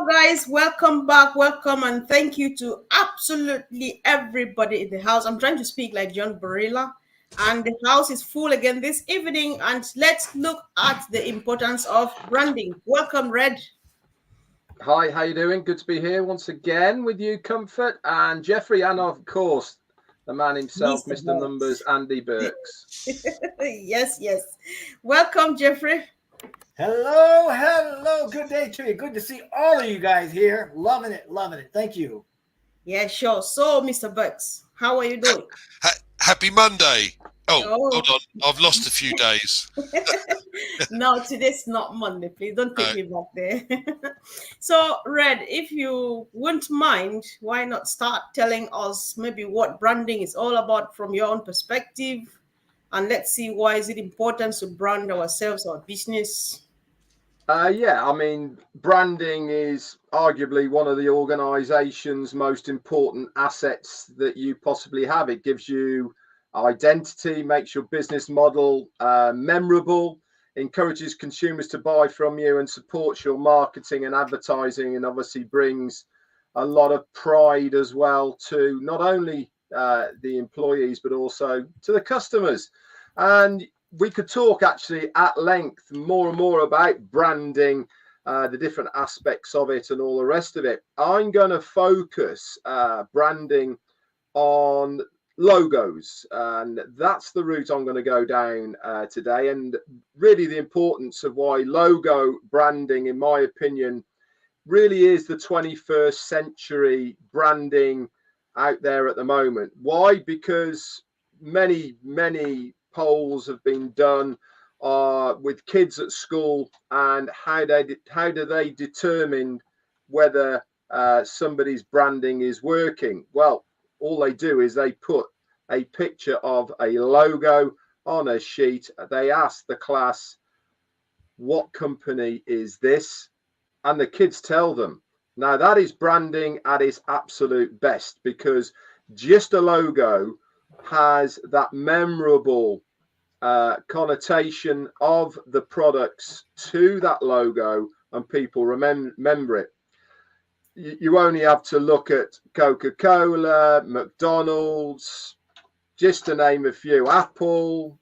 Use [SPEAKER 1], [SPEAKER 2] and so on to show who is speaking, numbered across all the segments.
[SPEAKER 1] Hello, guys. Welcome back. Welcome, and thank you to absolutely everybody in the house. I'm trying to speak like John Barilla, and the house is full again this evening. And let's look at the importance of branding. Welcome, Red.
[SPEAKER 2] Hi, how you doing? Good to be here once again with you, Comfort, and Jeffrey, and of course, the man himself,
[SPEAKER 1] Mr.
[SPEAKER 2] Mr.
[SPEAKER 1] Berks.
[SPEAKER 2] Numbers, Andy Berks.
[SPEAKER 1] Yes. Welcome, Jeffrey.
[SPEAKER 3] Hello. Good day to you. Good to see all of you guys here. Loving it. Thank you.
[SPEAKER 1] Yeah, sure. So, Mr. Berks, how are you doing?
[SPEAKER 4] Happy Monday. Oh,
[SPEAKER 1] Oh.
[SPEAKER 4] hold on. I've lost a few days.
[SPEAKER 1] No, today's not Monday. Please don't take me back there. So, Red, if you wouldn't mind, why not start telling us maybe what branding is all about from your own perspective? And let's see why is it important to brand ourselves or business?
[SPEAKER 2] Branding is arguably one of the organization's most important assets that you possibly have. It gives you identity, makes your business model memorable, encourages consumers to buy from you, and supports your marketing and advertising, and obviously brings a lot of pride as well to not only the employees but also to the customers. And we could talk actually at length more and more about branding, the different aspects of it and all the rest of it. I'm going to focus branding on logos, and that's the route I'm going to go down today. And really the importance of why logo branding, in my opinion, really is the 21st century branding out there at the moment. Why? Because many polls have been done with kids at school, and how do they determine whether somebody's branding is working? Well, all they do is they put a picture of a logo on a sheet. They ask the class, what company is this? And the kids tell them. Now that is branding at its absolute best, because just a logo has that memorable connotation of the products to that logo, and people remember it. You only have to look at Coca-Cola, McDonald's, just to name a few, Apple,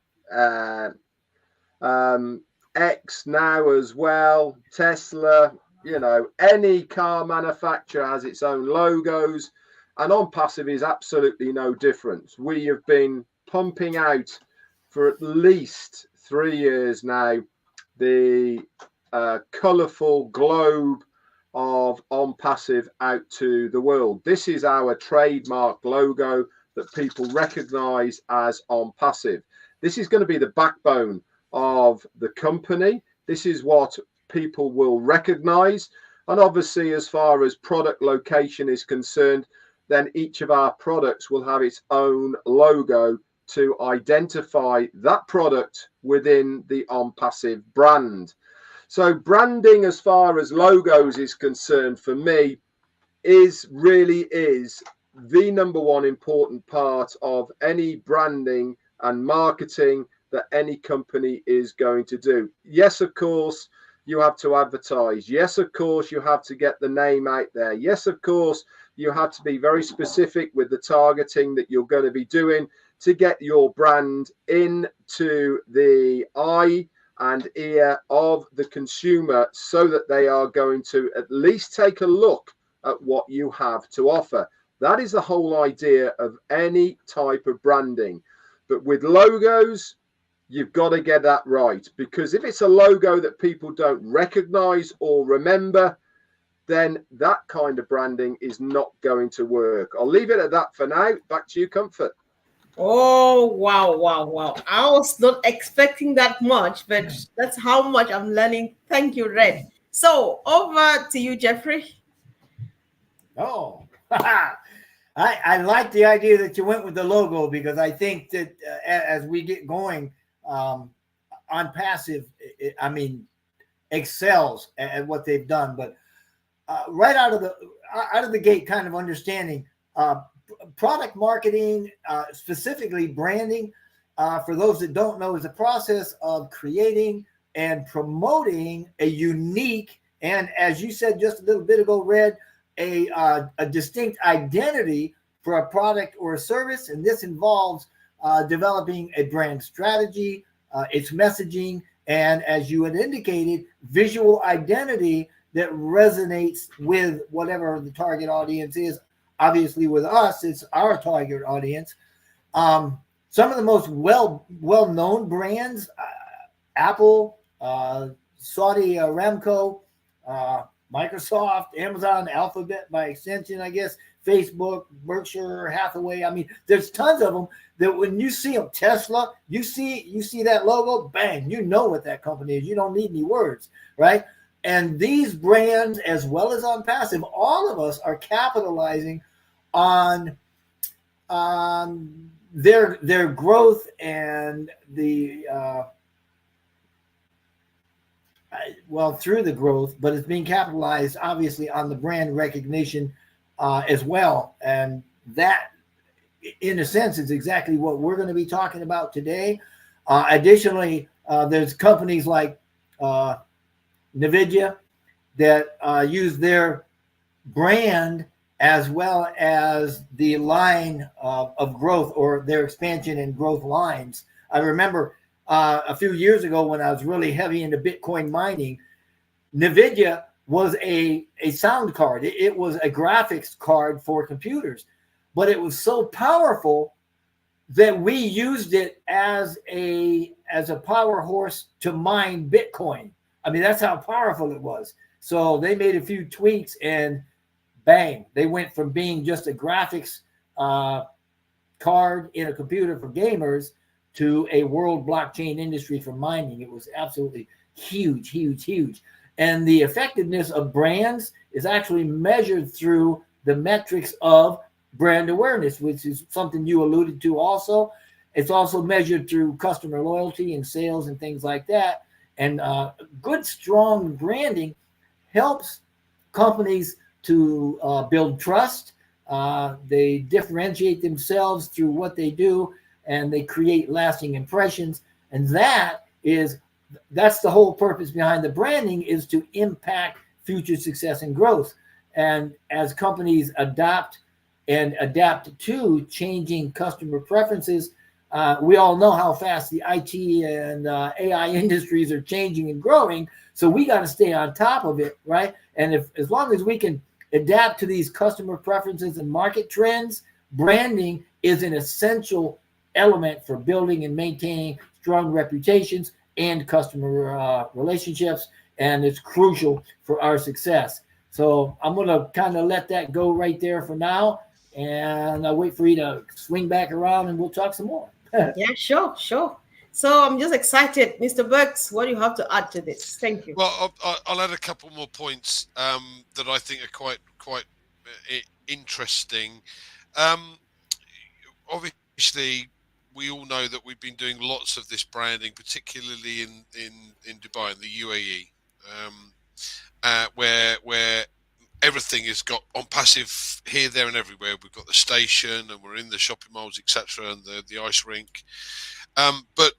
[SPEAKER 2] X now as well, Tesla, any car manufacturer has its own logos, and ONPASSIVE is absolutely no different. We have been pumping out for at least 3 years now the colourful globe of ONPASSIVE out to the world. This is our trademark logo that people recognise as ONPASSIVE. This is going to be the backbone of the company. This is what people will recognise. And obviously, as far as product location is concerned, then each of our products will have its own logo to identify that product within the ONPASSIVE brand. So branding, as far as logos is concerned, for me, really is the number one important part of any branding and marketing that any company is going to do. Yes, of course, you have to advertise. Yes, of course, you have to get the name out there. Yes, of course, you have to be very specific with the targeting that you're going to be doing to get your brand into the eye and ear of the consumer, so that they are going to at least take a look at what you have to offer. That is the whole idea of any type of branding. But with logos, you've got to get that right, because if it's a logo that people don't recognize or remember, then that kind of branding is not going to work. I'll leave it at that for now. Back to you, Comfort.
[SPEAKER 1] Oh, wow. I was not expecting that much, but that's how much I'm learning. Thank you, Red. So over to you, Jeffrey.
[SPEAKER 3] Oh, I like the idea that you went with the logo, because I think that as we get going, ONPASSIVE, excels at what they've done. But right out of the gate, kind of understanding product marketing, specifically branding, for those that don't know, is the process of creating and promoting a unique And as you said just a little bit ago, Red, a distinct identity for a product or a service. And this involves developing a brand strategy, its messaging, and as you had indicated, visual identity that resonates with whatever the target audience is. Obviously, with us, it's our target audience. Some of the most well-known brands, Apple, Saudi Aramco, Microsoft, Amazon, Alphabet by extension, I guess, Facebook, Berkshire Hathaway. I mean, there's tons of them that when you see them, Tesla, you see that logo, bang, you know what that company is. You don't need any words, right? And these brands, as well as ONPASSIVE, all of us are capitalizing on their growth and the through the growth, but it's being capitalized obviously on the brand recognition as well. And that, in a sense, is exactly what we're going to be talking about today. Additionally, there's companies like NVIDIA that use their brand as well as the line of growth or their expansion and growth lines. I remember a few years ago when I was really heavy into Bitcoin mining, NVIDIA was a sound card. It was a graphics card for computers, but it was so powerful that we used it as a power horse to mine Bitcoin. I mean, that's how powerful it was. So they made a few tweaks and bang, they went from being just a graphics card in a computer for gamers to a world blockchain industry for mining. It was absolutely huge, huge, huge. And the effectiveness of brands is actually measured through the metrics of brand awareness, which is something you alluded to also. It's also measured through customer loyalty and sales and things like that. And good, strong branding helps companies to build trust. They differentiate themselves through what they do, and they create lasting impressions. And that's the whole purpose behind the branding, is to impact future success and growth. And as companies adapt to changing customer preferences, we all know how fast the IT and AI industries are changing and growing. So we got to stay on top of it, right? And as long as we can adapt to these customer preferences and market trends, branding is an essential element for building and maintaining strong reputations and customer relationships, and it's crucial for our success. So I'm going to kind of let that go right there for now, and I'll wait for you to swing back around and we'll talk some more.
[SPEAKER 1] Yeah, sure. So I'm just excited. Mr. Berks, what do you have to add to this? Thank you.
[SPEAKER 4] Well, I'll add a couple more points that I think are quite interesting. Obviously, we all know that we've been doing lots of this branding, particularly in Dubai, in the UAE, where everything has got ONPASSIVE here, there, and everywhere. We've got the station, and we're in the shopping malls, etc., and the ice rink. But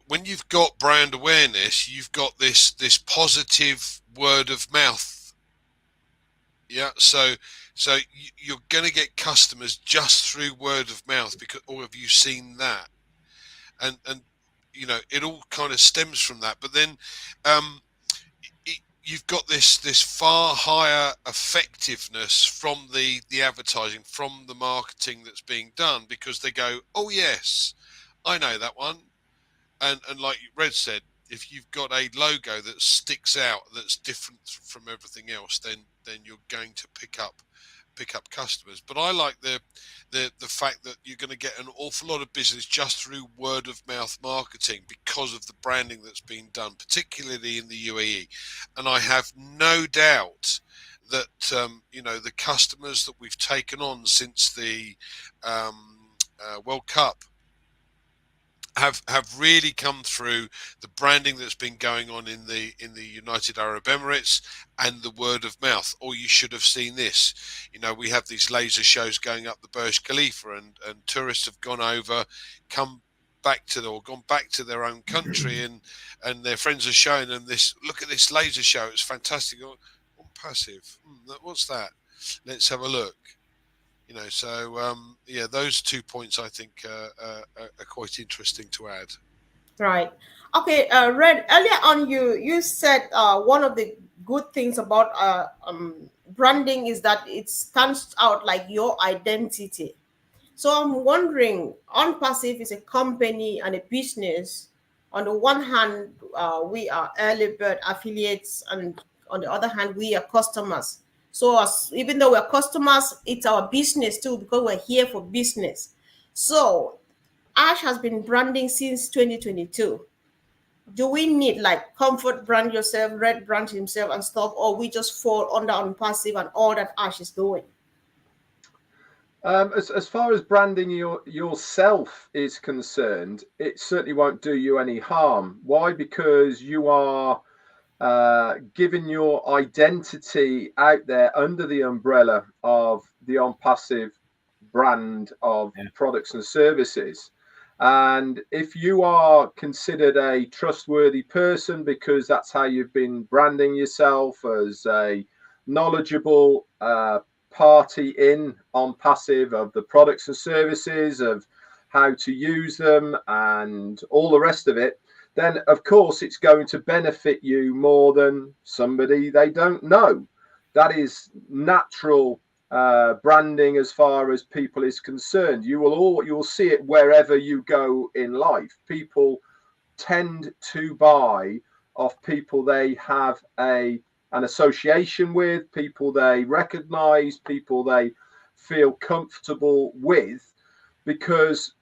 [SPEAKER 4] when you've got brand awareness, you've got this positive word of mouth. Yeah, so you're going to get customers just through word of mouth, because all of you seen that, and you know, it all kind of stems from that. But then you've got this far higher effectiveness from the advertising, from the marketing that's being done, because they go, oh yes, I know that one. And like Red said, if you've got a logo that sticks out, that's different from everything else, then you're going to pick up customers. But I like the fact that you're going to get an awful lot of business just through word of mouth marketing, because of the branding that's been done, particularly in the UAE. And I have no doubt that you know, the customers that we've taken on since the World Cup have really come through the branding that's been going on in the United Arab Emirates and the word of mouth. Or you should have seen this. You know, we have these laser shows going up the Burj Khalifa, and tourists have gone over, come back to or gone back to their own country, and their friends are showing them this. Look at this laser show; it's fantastic. ONPASSIVE. What's that? Let's have a look. You know, so yeah, those 2 points I think are quite interesting to add.
[SPEAKER 1] Right. Okay, Red, earlier on you said one of the good things about branding is that it stands out like your identity. So I'm wondering, ONPASSIVE is a company and a business. On the one hand, we are early bird affiliates, and on the other hand, we are customers. So even though we're customers, it's our business too, because we're here for business. So Ash has been branding since 2022. Do we need like Comfort brand yourself, Red brand himself and stuff, or we just fall under ONPASSIVE and all that Ash is doing?
[SPEAKER 2] As far as branding yourself is concerned, it certainly won't do you any harm. Why? Because you are giving your identity out there under the umbrella of the ONPASSIVE brand of products and services. And if you are considered a trustworthy person because that's how you've been branding yourself, as a knowledgeable party in ONPASSIVE of the products and services, of how to use them and all the rest of it, then of course it's going to benefit you more than somebody they don't know. That is natural branding as far as people is concerned. You'll see it wherever you go in life. People tend to buy off people they have an association with, people they recognize, people they feel comfortable with, because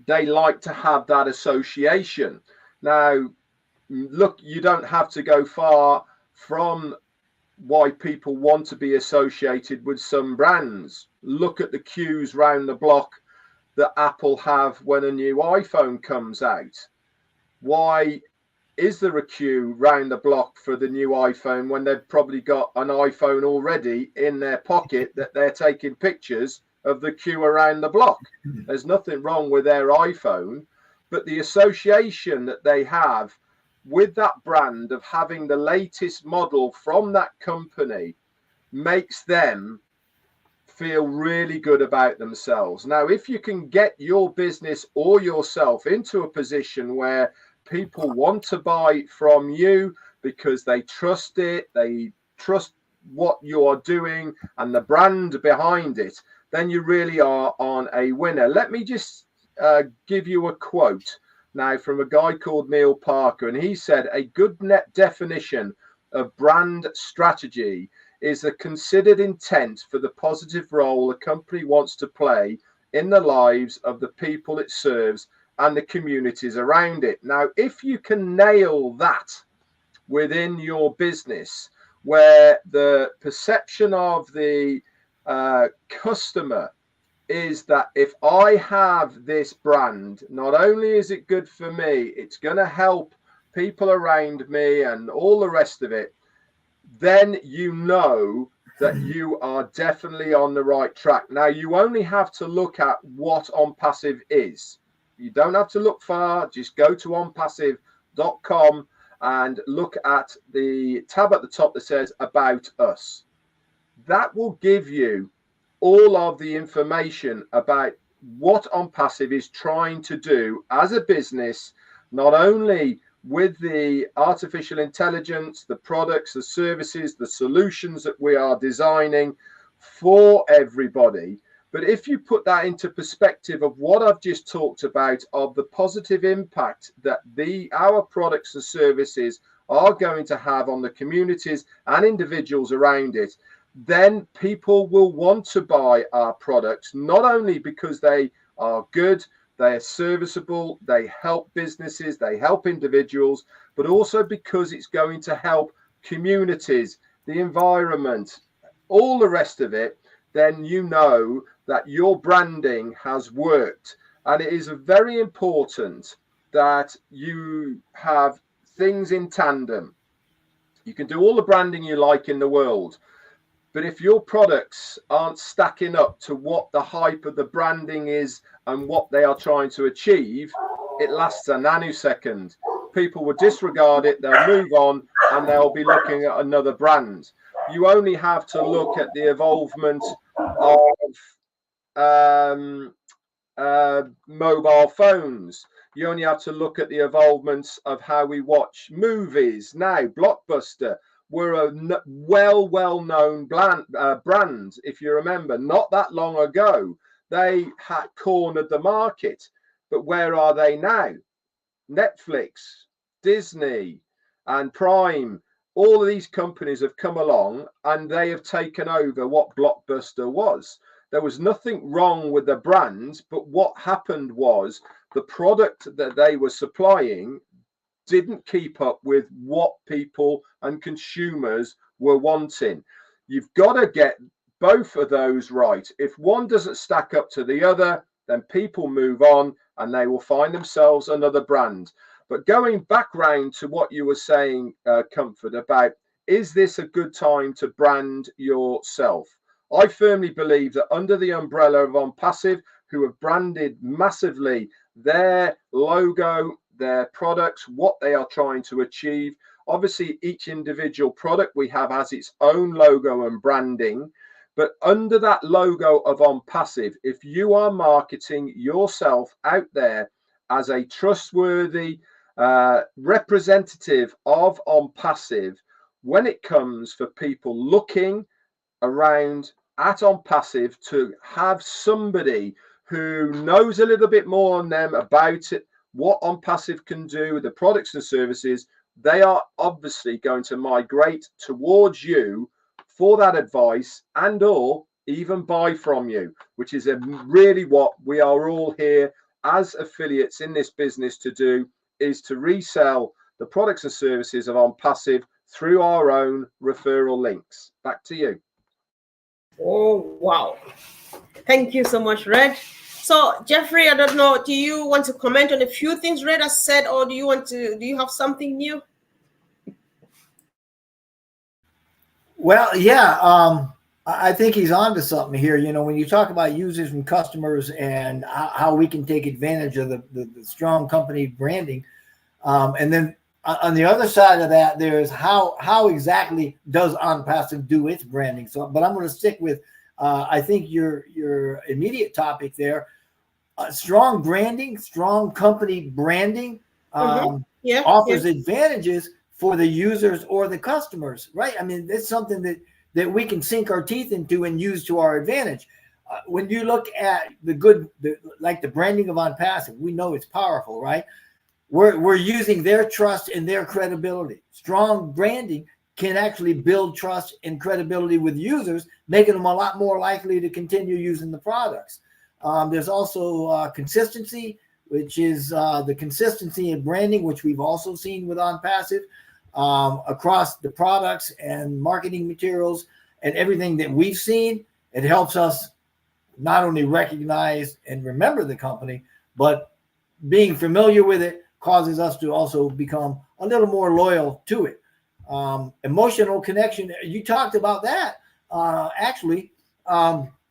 [SPEAKER 2] they like to have that association. Now, look, you don't have to go far from why people want to be associated with some brands. Look at the queues round the block that Apple have when a new iPhone comes out. Why is there a queue round the block for the new iPhone when they've probably got an iPhone already in their pocket that they're taking pictures of the queue around the block? There's nothing wrong with their iPhone, but the association that they have with that brand of having the latest model from that company makes them feel really good about themselves. Now, if you can get your business or yourself into a position where people want to buy from you because they trust it, they trust what you are doing and the brand behind it, then you really are on a winner. Let me just give you a quote now from a guy called Neil Parker, and he said a good net definition of brand strategy is the considered intent for the positive role a company wants to play in the lives of the people it serves and the communities around it. Now, if you can nail that within your business, where the perception of the customer is that if I have this brand, not only is it good for me, it's going to help people around me and all the rest of it, then you know that you are definitely on the right track. Now, you only have to look at what ONPASSIVE is. You don't have to look far. Just go to onpassive.com and look at the tab at the top that says About Us. That will give you all of the information about what ONPASSIVE is trying to do as a business, not only with the artificial intelligence, the products, the services, the solutions that we are designing for everybody, but if you put that into perspective of what I've just talked about, of the positive impact that our products and services are going to have on the communities and individuals around it, then people will want to buy our products, not only because they are good, they are serviceable, they help businesses, they help individuals, but also because it's going to help communities, the environment, all the rest of it. Then you know that your branding has worked. And it is very important that you have things in tandem. You can do all the branding you like in the world, But if your products aren't stacking up to what the hype of the branding is and what they are trying to achieve, it lasts a nanosecond. People will disregard it, they'll move on, and they'll be looking at another brand. You only have to look at the evolvement of mobile phones. You only have to look at the evolvements of how we watch movies. Now, Blockbuster were a well-known brand. If you remember, not that long ago, they had cornered the market. But where are they now? Netflix, Disney, and Prime. All of these companies have come along and they have taken over what Blockbuster was. There was nothing wrong with the brand, but what happened was the product that they were supplying didn't keep up with what people and consumers were wanting. You've got to get both of those right. If one doesn't stack up to the other, then people move on and they will find themselves another brand. But going back round to what you were saying, Comfort, about is this a good time to brand yourself? I firmly believe that under the umbrella of ONPASSIVE, who have branded massively their logo, their products, what they are trying to achieve. Obviously, each individual product we have has its own logo and branding. But under that logo of ONPASSIVE, if you are marketing yourself out there as a trustworthy representative of ONPASSIVE, when it comes for people looking around at ONPASSIVE to have somebody who knows a little bit more on them about it, what ONPASSIVE can do with the products and services, they are obviously going to migrate towards you for that advice and or even buy from you, which is really what we are all here as affiliates in this business to do, is to resell the products and services of ONPASSIVE through our own referral links. Back to you.
[SPEAKER 1] Oh, wow. Thank you so much, Red. So, Jeffrey, I don't know, do you want to comment on a few things Red has said, or do you have something new?
[SPEAKER 3] Well, yeah, I think he's on to something here. You know, when you talk about users and customers and how we can take advantage of the strong company branding, and then on the other side of that, there's how exactly does ONPASSIVE do its branding. So, but I'm going to stick with, I think your immediate topic there, strong branding, strong company branding offers advantages for the users or the customers, right? I mean, it's something that we can sink our teeth into and use to our advantage. When you look at like the branding of ONPASSIVE, we know it's powerful, right? We're using their trust and their credibility. Strong branding can actually build trust and credibility with users, making them a lot more likely to continue using the products. There's also consistency, which is the consistency in branding, which we've also seen with ONPASSIVE across the products and marketing materials and everything that we've seen. It helps us not only recognize and remember the company, but being familiar with it causes us to also become a little more loyal to it. Emotional connection, you talked about that. Actually,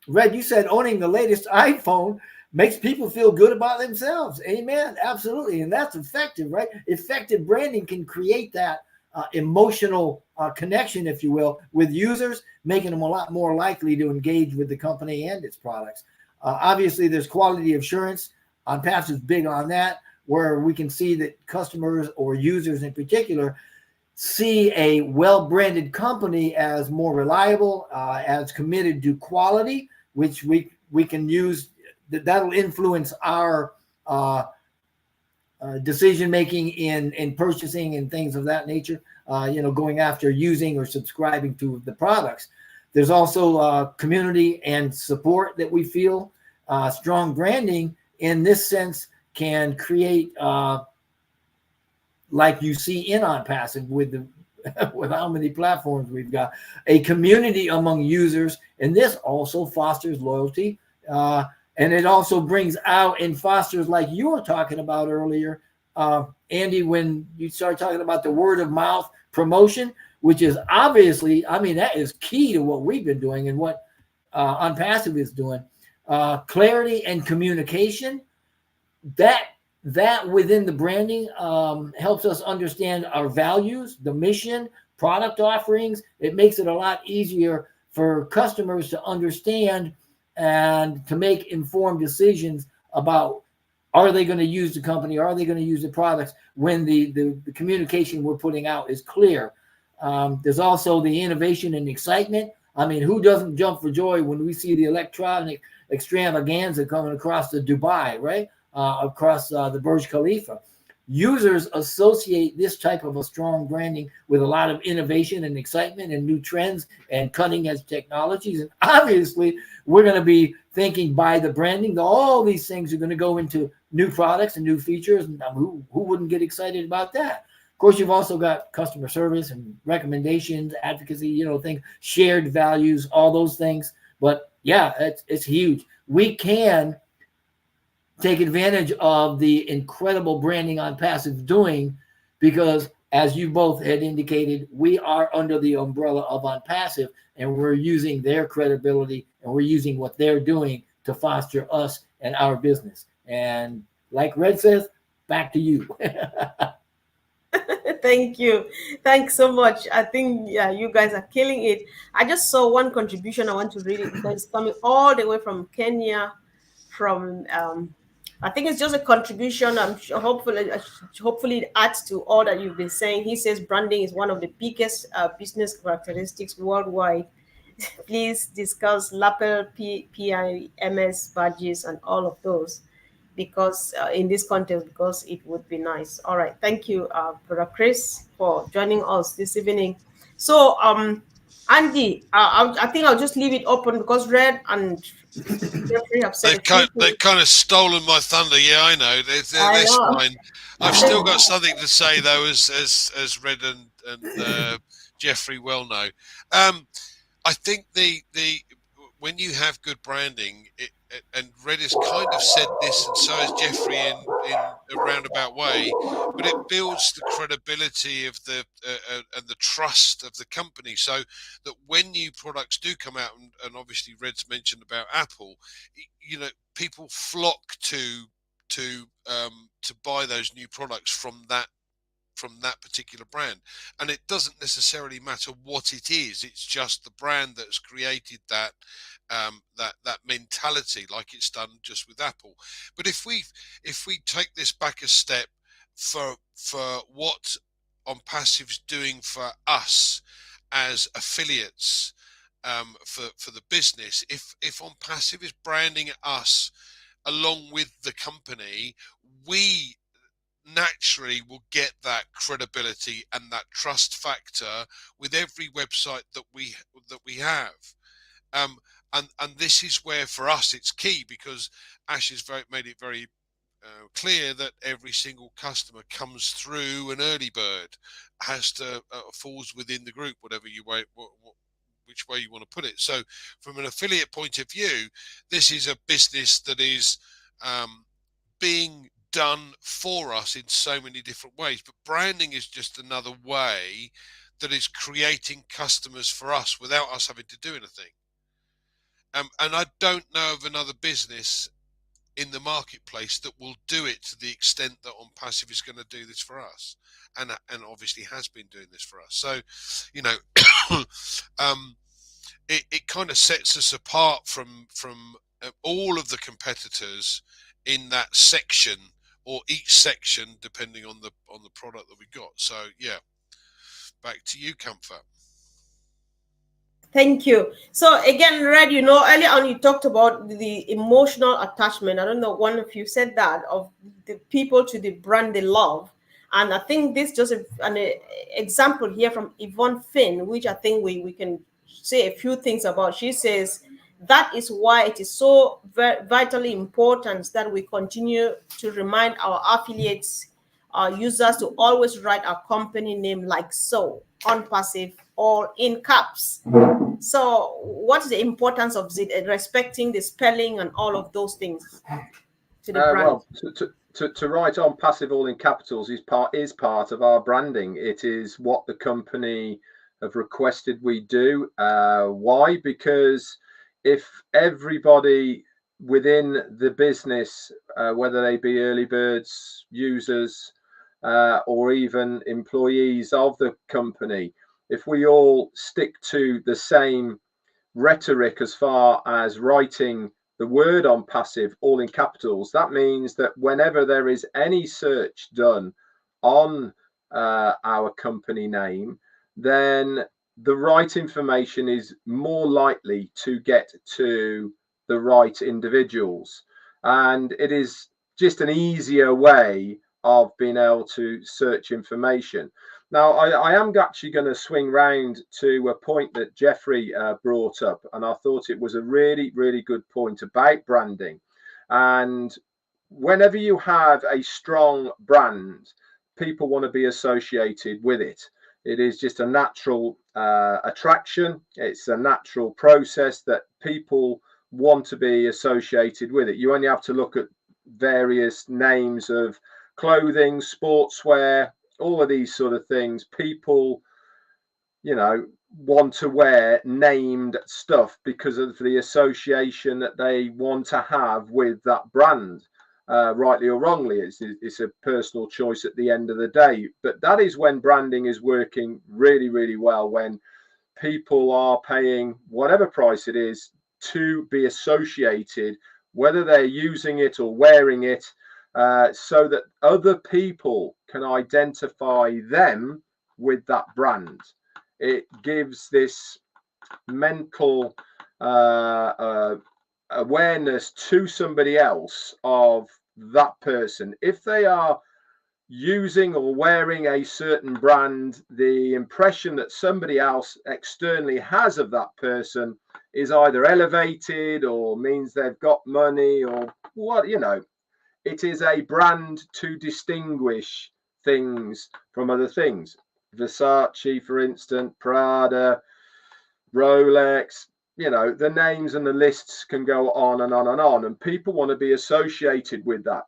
[SPEAKER 3] Red, you said owning the latest iPhone makes people feel good about themselves. Amen. Absolutely. And that's effective, right? Effective branding can create that emotional connection, if you will, with users, making them a lot more likely to engage with the company and its products. Obviously, there's quality assurance. ONPASSIVE is big on that, where we can see that customers or users in particular see a well-branded company as more reliable, as committed to quality, which we can use. That'll influence our decision-making in purchasing and things of that nature, going after using or subscribing to the products. There's also community and support that we feel. Strong branding in this sense can create, like you see in ONPASSIVE with how many platforms we've got, a community among users, and this also fosters loyalty. And it also brings out and fosters, like you were talking about earlier, Andy, when you start talking about the word of mouth promotion, which is obviously, I mean, that is key to what we've been doing and what Unpassive is doing. Clarity and communication, that within the branding helps us understand our values, the mission, product offerings. It makes it a lot easier for customers to understand and to make informed decisions about, are they going to use the company? Are they going to use the products when the communication we're putting out is clear? There's also the innovation and excitement. I mean, who doesn't jump for joy when we see the electronic extravaganza coming across the Dubai, right? Across the Burj Khalifa. Users associate this type of a strong branding with a lot of innovation and excitement and new trends and cutting edge technologies. And obviously, we're going to be thinking by the branding, all these things are going to go into new products and new features. And who wouldn't get excited about that? Of course, you've also got customer service and recommendations, advocacy, things, shared values, all those things. But yeah, it's huge. We can take advantage of the incredible branding Unpassive doing, because as you both had indicated, we are under the umbrella of Unpassive, and we're using their credibility and we're using what they're doing to foster us and our business. And like Red says, back to you.
[SPEAKER 1] Thank you. Thanks so much. I think, yeah, you guys are killing it. I just saw one contribution. I want to read it because it's coming all the way from Kenya, from I think it's just a contribution. I'm sure, hopefully it adds to all that you've been saying. He says branding is one of the biggest business characteristics worldwide. Please discuss lapel, PIMS badges, and all of those, because in this context, because it would be nice. All right, thank you, Brother Chris, for joining us this evening. So, Andy, I think I'll just leave it open because Red and Jeffrey have said
[SPEAKER 4] they've kind of stolen my thunder. Yeah, I know. That's fine. I've still got something to say though, as Red and Jeffrey well know. I think the when you have good branding, and Red has kind of said this, and so has Jeffrey in a roundabout way, but it builds the credibility of the and the trust of the company, so that when new products do come out, and obviously Red's mentioned about Apple, people flock to buy those new products from that particular brand. And it doesn't necessarily matter what it is, it's just the brand that's created that that mentality, like it's done just with Apple. But if we take this back a step for what ONPASSIVE's doing for us as affiliates, for the business, if ONPASSIVE is branding us along with the company, we naturally will get that credibility and that trust factor with every website that we have, and this is where for us it's key, because Ash has made it very clear that every single customer comes through an early bird, has to falls within the group, whatever you way which way you want to put it. So from an affiliate point of view, this is a business that is being done for us in so many different ways, but branding is just another way that is creating customers for us without us having to do anything. And I don't know of another business in the marketplace that will do it to the extent that ONPASSIVE is going to do this for us, and obviously has been doing this for us. So, it kind of sets us apart from all of the competitors in that section, or each section, depending on the product that we got. So yeah, back to you, Comfort.
[SPEAKER 1] Thank you. So again, Red, earlier on you talked about the emotional attachment. I don't know, one of you said that, of the people to the brand they love. And I think this just an example here from Yvonne Finn, which I think we can say a few things about. She says, that is why it is so vitally important that we continue to remind our affiliates, our users, to always write our company name like so, ONPASSIVE, all in caps. So what's the importance of respecting the spelling and all of those things to the brand?
[SPEAKER 2] Well, to write ONPASSIVE all in capitals is part of our branding. It is what the company have requested we do. Why? Because if everybody within the business, whether they be early birds, users, or even employees of the company, if we all stick to the same rhetoric as far as writing the word on passive all in capitals, that means that whenever there is any search done on our company name, then the right information is more likely to get to the right individuals. And it is just an easier way of being able to search information. Now, I am actually going to swing round to a point that Jeffrey brought up, and I thought it was a really, really good point about branding. And whenever you have a strong brand, people want to be associated with it. It is just a natural attraction. It's a natural process that people want to be associated with it. You only have to look at various names of clothing, sportswear, all of these sort of things. People, you know, want to wear named stuff because of the association that they want to have with that brand. Rightly or wrongly, it's a personal choice at the end of the day. But that is when branding is working really, really well, when people are paying whatever price it is to be associated, whether they're using it or wearing it, so that other people can identify them with that brand. It gives this mental awareness to somebody else of that person. If they are using or wearing a certain brand, the impression that somebody else externally has of that person is either elevated or means they've got money or what, you know. It is a brand to distinguish things from other things. Versace, for instance, Prada, Rolex, you know, the names and the lists can go on and on and on, and people want to be associated with that.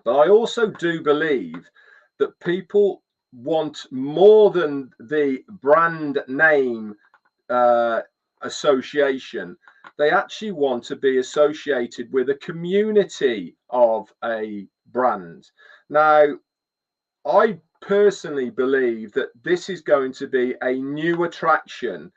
[SPEAKER 2] But I also do believe that people want more than the brand name association. They actually want to be associated with a community of a brand. Now, I personally believe that this is going to be a new attraction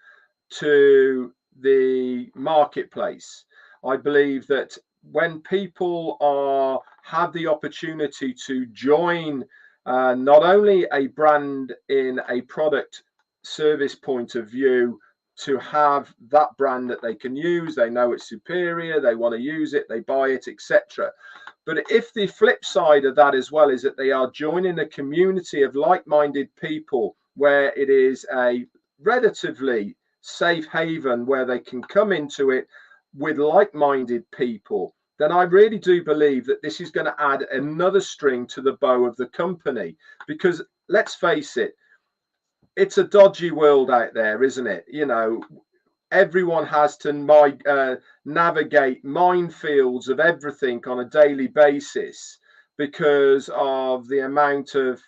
[SPEAKER 2] to the marketplace. I believe that when people have the opportunity to join not only a brand in a product service point of view, to have that brand that they can use, they know it's superior, they want to use it, they buy it, etc. But if the flip side of that as well is that they are joining a community of like-minded people where it is a relatively safe haven where they can come into it with like-minded people, then I really do believe that this is going to add another string to the bow of the company. Because let's face it, it's a dodgy world out there, isn't it? You know, everyone has to navigate minefields of everything on a daily basis because of the amount of,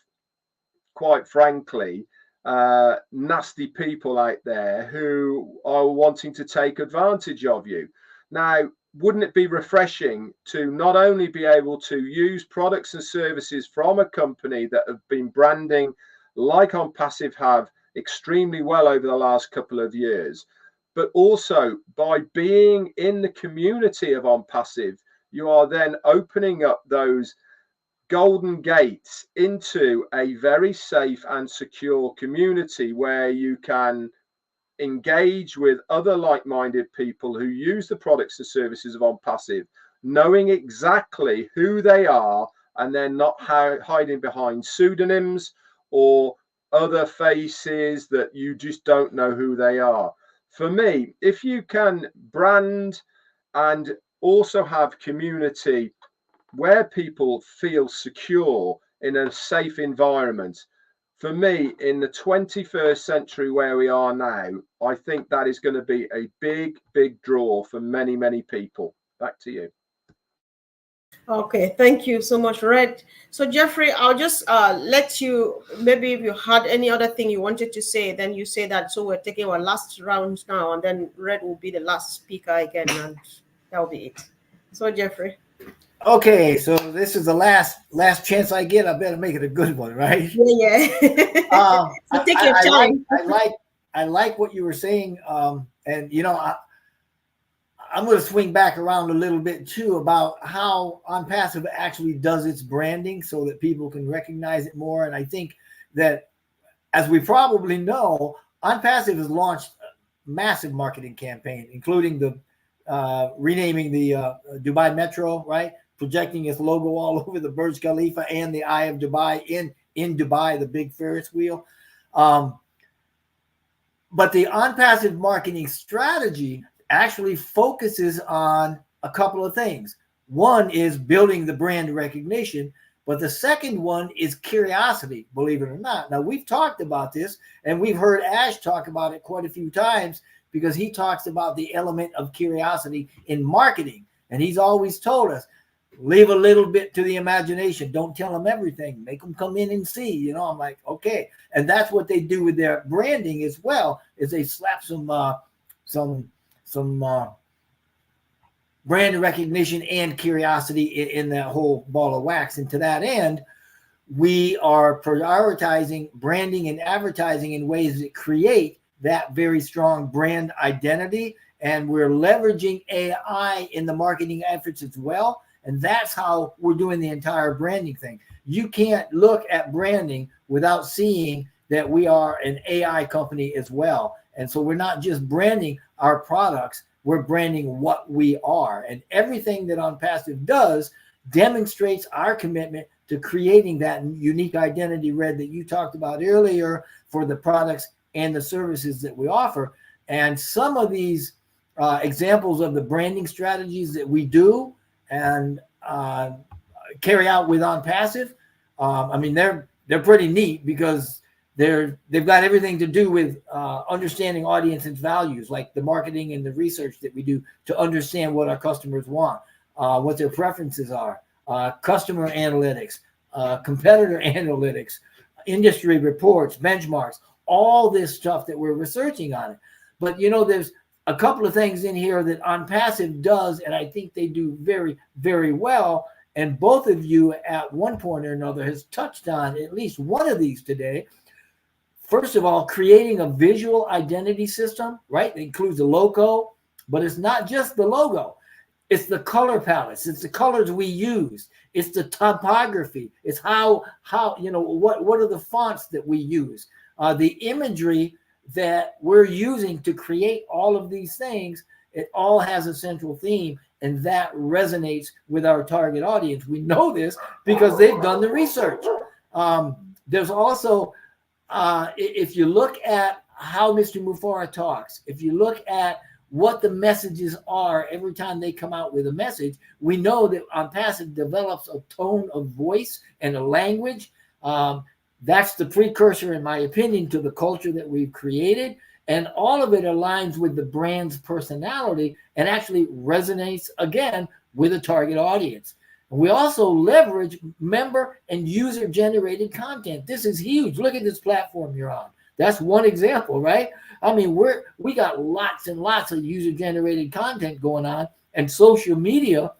[SPEAKER 2] quite frankly, nasty people out there who are wanting to take advantage of you. Now, wouldn't it be refreshing to not only be able to use products and services from a company that have been branding like ONPASSIVE have extremely well over the last couple of years, but also by being in the community of ONPASSIVE, you are then opening up those golden gates into a very safe and secure community where you can engage with other like-minded people who use the products and services of ONPASSIVE, knowing exactly who they are and then not hiding behind pseudonyms or other faces that you just don't know who they are. For me, if you can brand and also have community where people feel secure in a safe environment, for me, in the 21st century where we are now, I think that is going to be a big, big draw for many, many people. Back to you.
[SPEAKER 1] Okay, thank you so much, Red. So, Jeffrey, I'll just let you, maybe if you had any other thing you wanted to say, then you say that. So, we're taking our last round now, and then Red will be the last speaker again, and that'll be it. So, Jeffrey.
[SPEAKER 3] Okay, so this is the last chance I get. I better make it a good one, right?
[SPEAKER 1] Yeah, yeah. So, take your time.
[SPEAKER 3] I like what you were saying, and I'm going to swing back around a little bit too about how OnPassive actually does its branding so that people can recognize it more. And I think that, as we probably know, OnPassive has launched a massive marketing campaign, including the renaming the Dubai Metro, right? Projecting its logo all over the Burj Khalifa and the Eye of Dubai in Dubai, the big Ferris wheel. But the OnPassive marketing strategy actually focuses on a couple of things. One is building the brand recognition, but the second one is curiosity, believe it or not. Now, we've talked about this, and we've heard Ash talk about it quite a few times because he talks about the element of curiosity in marketing. And he's always told us, leave a little bit to the imagination. Don't tell them everything. Make them come in and see. I'm like, okay. And that's what they do with their branding as well, is they slap some brand recognition and curiosity in that whole ball of wax. And to that end, we are prioritizing branding and advertising in ways that create that very strong brand identity. And we're leveraging AI in the marketing efforts as well. And that's how we're doing the entire branding thing. You can't look at branding without seeing that we are an AI company as well. And so we're not just branding our products, we're branding what we are. And everything that OnPassive does demonstrates our commitment to creating that unique identity, Red, that you talked about earlier for the products and the services that we offer. And some of these examples of the branding strategies that we do and carry out with OnPassive, they're pretty neat because they've got everything to do with understanding audience and values, like the marketing and the research that we do to understand what our customers want, what their preferences are, customer analytics, competitor analytics, industry reports, benchmarks, all this stuff that we're researching on it. But there's a couple of things in here that OnPassive does, and I think they do very, very well. And both of you at one point or another has touched on at least one of these today. First of all, creating a visual identity system, right? It includes the logo, but it's not just the logo. It's the color palettes. It's the colors we use. It's the typography. It's how what are the fonts that we use? The imagery that we're using to create all of these things. It all has a central theme, and that resonates with our target audience. We know this because they've done the research. There's also, if you look at how Mr. Mufara talks, if you look at what the messages are every time they come out with a message, we know that OnPassive develops a tone of voice and a language. That's the precursor, in my opinion, to the culture that we've created. And all of it aligns with the brand's personality and actually resonates, again, with a target audience. We also leverage member and user-generated content. This is huge. Look at this platform you're on. That's one example, right? We got lots and lots of user-generated content going on and social media,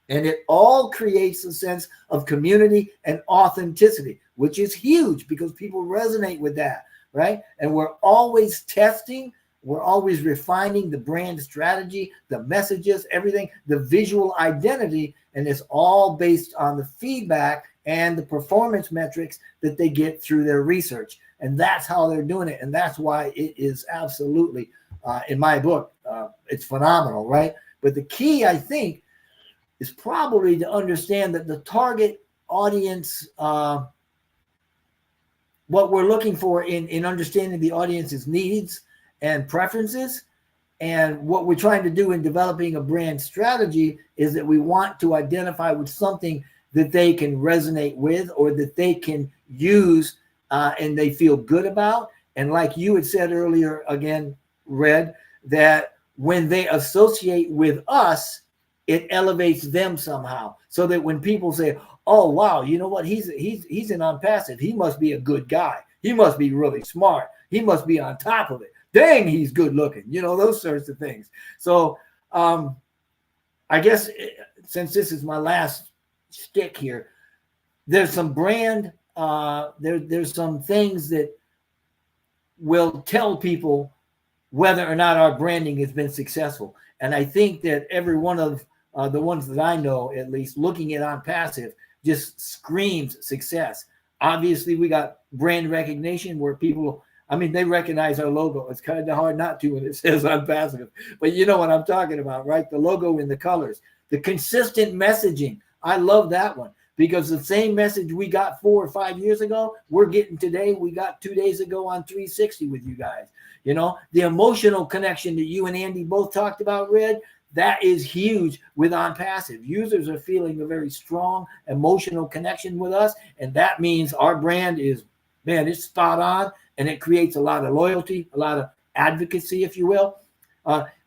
[SPEAKER 3] and it all creates a sense of community and authenticity, which is huge because people resonate with that, right? And we're always testing, we're always refining the brand strategy, the messages, everything, the visual identity, and it's all based on the feedback and the performance metrics that they get through their research. And that's how they're doing it. And that's why it is absolutely, in my book, it's phenomenal, right? But the key, I think, is probably to understand that the target audience, what we're looking for in understanding the audience's needs and preferences, and what we're trying to do in developing a brand strategy is that we want to identify with something that they can resonate with or that they can use and they feel good about. And like you had said earlier, again, Red, that when they associate with us, it elevates them somehow, so that when people say, oh wow, you know what, he's an unpassive, he must be a good guy, he must be really smart, he must be on top of it, dang, he's good looking, you know, those sorts of things. So I guess since this is my last stick here, there's some brand there's some things that will tell people whether or not our branding has been successful. And I think that every one of the ones that I know, at least looking at OnPassive, just screams success. Obviously, we got brand recognition where people, I mean, they recognize our logo. It's kind of hard not to when it says OnPassive, but you know what I'm talking about, right? The logo and the colors, the consistent messaging. I love that one, because the same message we got 4 or 5 years ago, we're getting today. We got 2 days ago on 360 with you guys. You know, the emotional connection that you and Andy both talked about, Red, that is huge with OnPassive. Users are feeling a very strong emotional connection with us, and that means our brand is, man, it's spot on, and it creates a lot of loyalty, a lot of advocacy, if you will.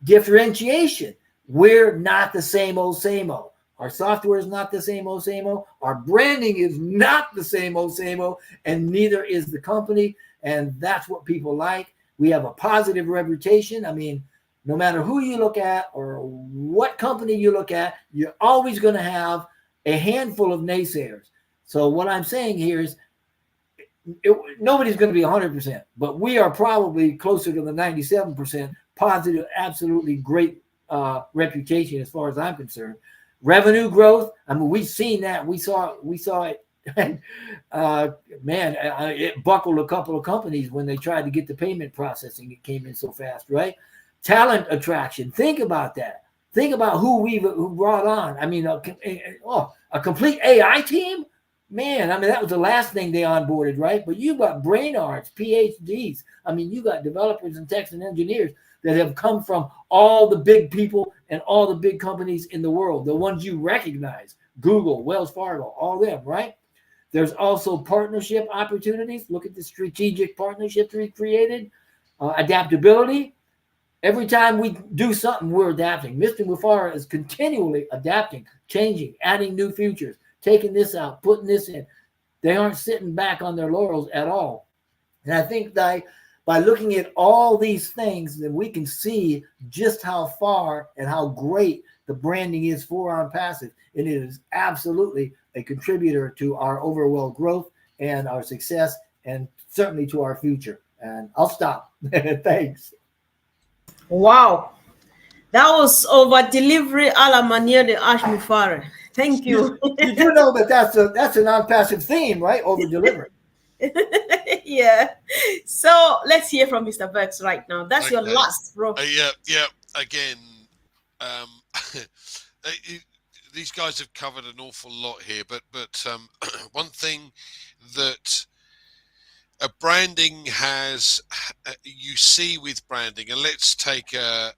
[SPEAKER 3] Differentiation. We're not the same old, same old. Our software is not the same old, same old. Our branding is not the same old, and neither is the company, and that's what people like. We have a positive reputation. I mean, no matter who you look at or what company you look at, you're always going to have a handful of naysayers. So what I'm saying here is nobody's going to be 100%, but we are probably closer to the 97% positive, absolutely great reputation as far as I'm concerned. Revenue growth, I mean, we've seen that. We saw it. Man, it buckled a couple of companies when they tried to get the payment processing. It came in so fast, right? Talent attraction. Think about that. Think about who brought on. I mean, a complete AI team. Man, I mean, that was the last thing they onboarded, right? But you got brain arts, PhDs. I mean, you got developers and techs and engineers that have come from all the big people and all the big companies in the world, the ones you recognize, Google, Wells Fargo, all them, right? There's also partnership opportunities. Look at the strategic partnerships we created. Adaptability. Every time we do something, we're adapting. Mr. Mufara is continually adapting, changing, adding new features, taking this out, putting this in. They aren't sitting back on their laurels at all. And I think that by looking at all these things, then we can see just how far and how great the branding is for OnPassive. And it is absolutely a contributor to our overall growth and our success, and certainly to our future. And I'll stop. Thanks.
[SPEAKER 1] Wow. That was over delivery a la manière de Ash Mufara. Thank you.
[SPEAKER 3] You do know that that's an OnPassive theme, right? Over delivery.
[SPEAKER 1] Yeah. So let's hear from Mr. Berks right now. That's
[SPEAKER 4] Okay.
[SPEAKER 1] your last, bro.
[SPEAKER 4] Yeah. Again, these guys have covered an awful lot here, but one thing that branding has, you see with branding, and let's take a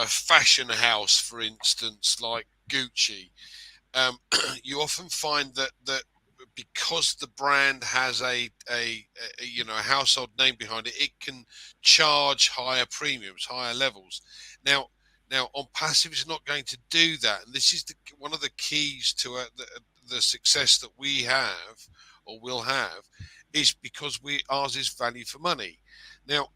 [SPEAKER 4] fashion house for instance, like Gucci. You often find that because the brand has a household name behind it, it can charge higher premiums, higher levels. Now OnPassive is not going to do that, and this is one of the keys to the success that we have or will have, is because ours is value for money. Now,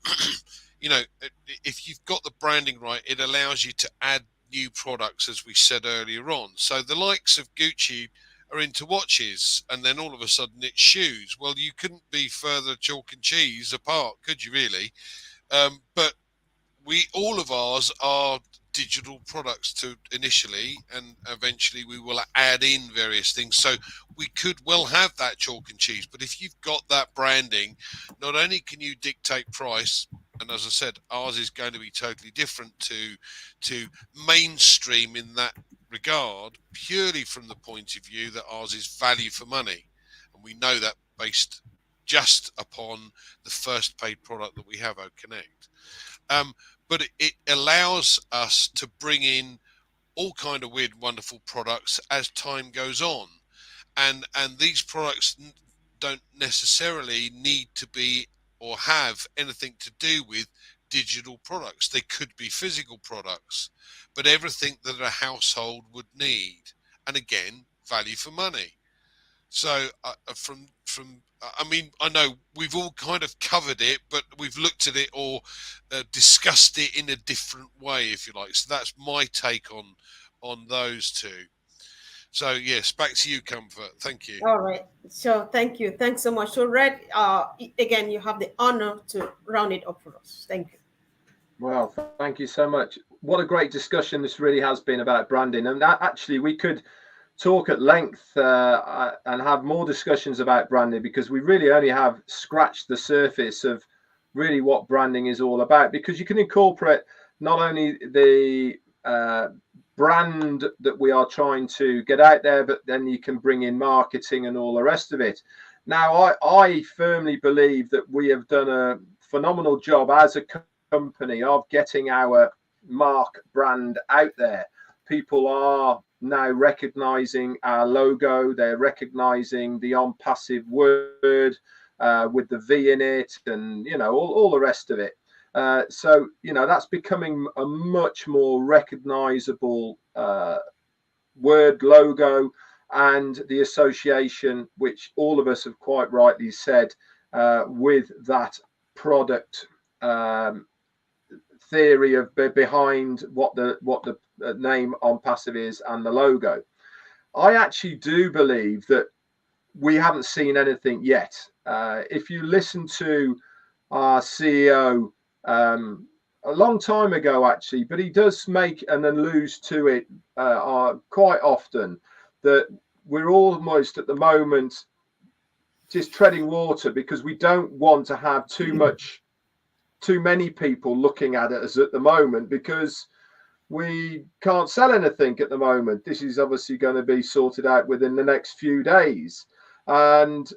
[SPEAKER 4] if you've got the branding right, it allows you to add new products, as we said earlier on. So the likes of Gucci are into watches, and then all of a sudden it's shoes. Well, you couldn't be further chalk and cheese apart, could you really? But all of ours are digital products to initially, and eventually we will add in various things. So we could well have that chalk and cheese, but if you've got that branding, not only can you dictate price, and as I said, ours is going to be totally different to mainstream in that regard, purely from the point of view that ours is value for money, and we know that based just upon the first paid product that we have, OConnect. But it allows us to bring in all kind of weird, wonderful products as time goes on, and these products don't necessarily need to be or have anything to do with digital products. They could be physical products, but everything that a household would need. And again, value for money. So I mean, I know we've all kind of covered it, but we've looked at it or discussed it in a different way, if you like. So that's my take on those two. So yes, back to you, Comfort. Thank you.
[SPEAKER 1] All right. So thank you. Thanks so much. So Red, again, you have the honor to round it up for us. Thank you.
[SPEAKER 2] Well, thank you so much. What a great discussion this really has been about branding. And actually, we could talk at length and have more discussions about branding, because we really only have scratched the surface of really what branding is all about, because you can incorporate not only the brand that we are trying to get out there, but then you can bring in marketing and all the rest of it. Now, I firmly believe that we have done a phenomenal job as a company of getting our mark brand out there. People are now recognizing our logo. They're recognizing the ONPASSIVE word with the V in it, and all the rest of it. So that's becoming a much more recognizable word, logo, and the association, which all of us have quite rightly said, with that product theory of behind what the name ONPASSIVE is and the logo. I actually do believe that we haven't seen anything yet. If you listen to our CEO a long time ago, actually, but he does make an allude to it quite often, that we're almost at the moment just treading water, because we don't want to have too many people looking at us at the moment, because we can't sell anything at the moment. This is obviously going to be sorted out within the next few days. And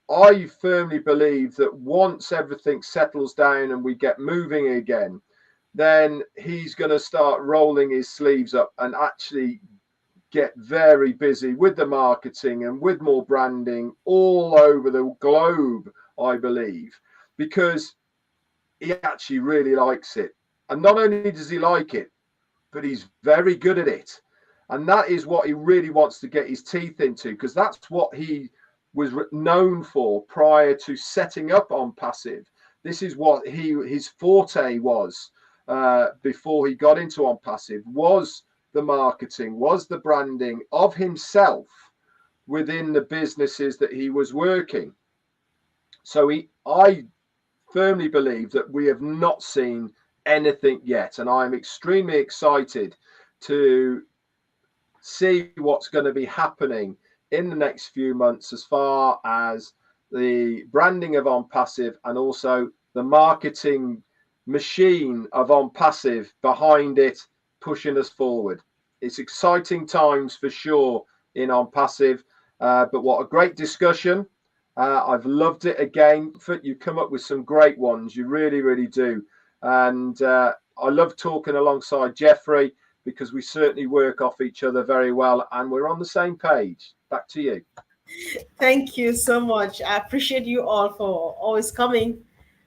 [SPEAKER 2] I firmly believe that once everything settles down and we get moving again, then he's going to start rolling his sleeves up and actually get very busy with the marketing and with more branding all over the globe, I believe, because he actually really likes it. And not only does he like it, but he's very good at it. And that is what he really wants to get his teeth into, because that's what he was known for prior to setting up ONPASSIVE. This is what his forte was before he got into ONPASSIVE, was the marketing, was the branding of himself within the businesses that he was working. So I firmly believe that we have not seen anything yet, and I'm extremely excited to see what's going to be happening in the next few months as far as the branding of ONPASSIVE and also the marketing machine of ONPASSIVE behind it, pushing us forward. It's exciting times for sure in ONPASSIVE, but what a great discussion. I've loved it again. You come up with some great ones. You really, really do. And I love talking alongside Jeffrey, because we certainly work off each other very well and we're on the same page. Back to you.
[SPEAKER 1] Thank you so much. I appreciate you all for always coming.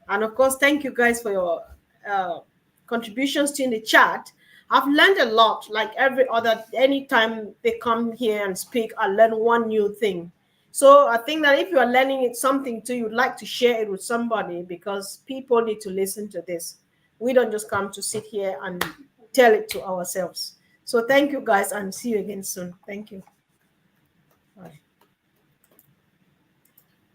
[SPEAKER 1] And of course, thank you guys for your contributions to in the chat. I've learned a lot, like anytime they come here and speak, I learn one new thing. So I think that if you are learning something too, you'd like to share it with somebody, because people need to listen to this. We don't just come to sit here and tell it to ourselves. So thank you guys, and see you again soon. Thank you.